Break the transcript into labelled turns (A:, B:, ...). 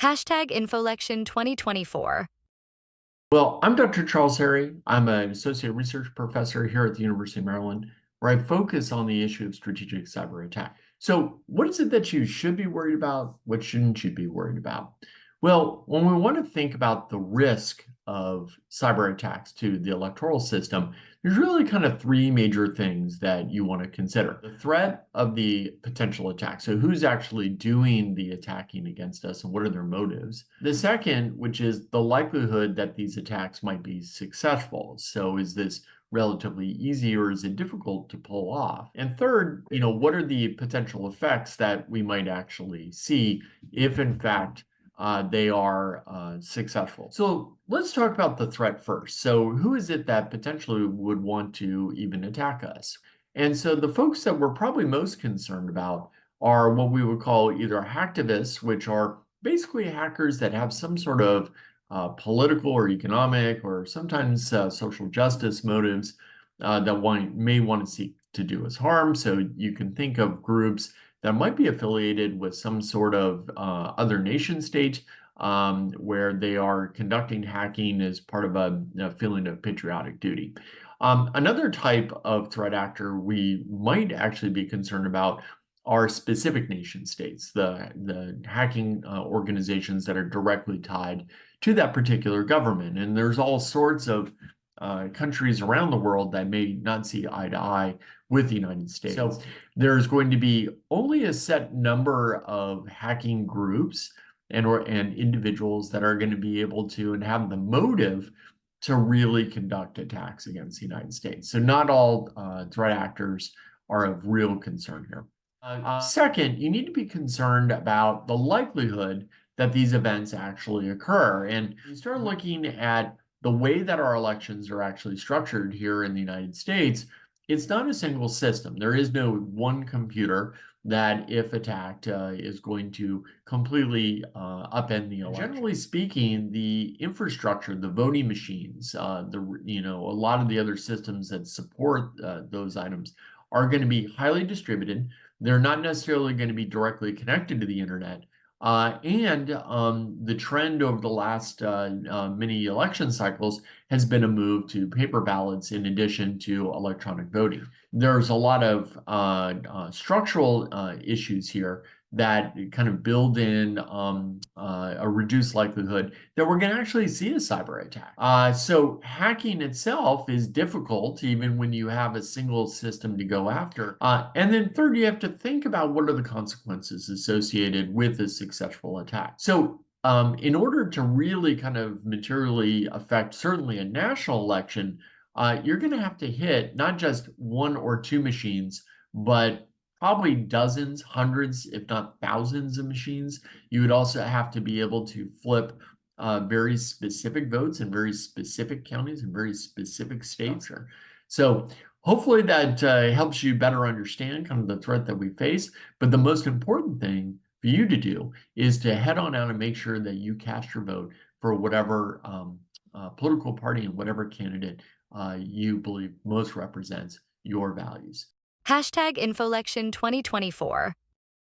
A: #InfoLection 2024.
B: Well, I'm Dr. Charles Harry. I'm an associate research professor here at the University of Maryland, where I focus on the issue of strategic cyber attack. So, what is it that you should be worried about? What shouldn't you be worried about? Well, when we want to think about the risk of cyber attacks to the electoral system, there's really kind of three major things that you want to consider. The threat of the potential attack. So, who's actually doing the attacking against us and what are their motives? The second, which is the likelihood that these attacks might be successful. So, is this relatively easy or is it difficult to pull off? And third, what are the potential effects that we might actually see if, in fact, they are successful. So let's talk about the threat first. So who is it that potentially would want to even attack us? And so the folks that we're probably most concerned about are what we would call either hacktivists, which are basically hackers that have some sort of political or economic or sometimes social justice motives that may want to seek to do us harm. So you can think of groups that might be affiliated with some sort of other nation state where they are conducting hacking as part of a feeling of patriotic duty. Another type of threat actor we might actually be concerned about are specific nation states, the hacking organizations that are directly tied to that particular government. And there's all sorts of countries around the world that may not see eye to eye with the United States. So there's going to be only a set number of hacking groups and individuals that are going to be able to and have the motive to really conduct attacks against the United States. So not all threat actors are of real concern here. Second, you need to be concerned about the likelihood that these events actually occur. And you start looking at the way that our elections are actually structured here in the United States. It's not a single system. There is no one computer that, if attacked, is going to completely upend the election. Generally speaking, the infrastructure, the voting machines, a lot of the other systems that support those items are going to be highly distributed. They're not necessarily going to be directly connected to the internet. And the trend over the last many election cycles has been a move to paper ballots in addition to electronic voting. There's a lot of structural issues here that kind of build in a reduced likelihood that we're going to actually see a cyber attack. So hacking itself is difficult even when you have a single system to go after. And then third, you have to think about what are the consequences associated with a successful attack. So in order to really kind of materially affect certainly a national election, you're going to have to hit not just one or two machines, but probably dozens, hundreds, if not thousands of machines. You would also have to be able to flip very specific votes in very specific counties and very specific states. So hopefully that helps you better understand kind of the threat that we face. But the most important thing for you to do is to head on out and make sure that you cast your vote for whatever political party and whatever candidate you believe most represents your values.
A: #InfoLection 2024.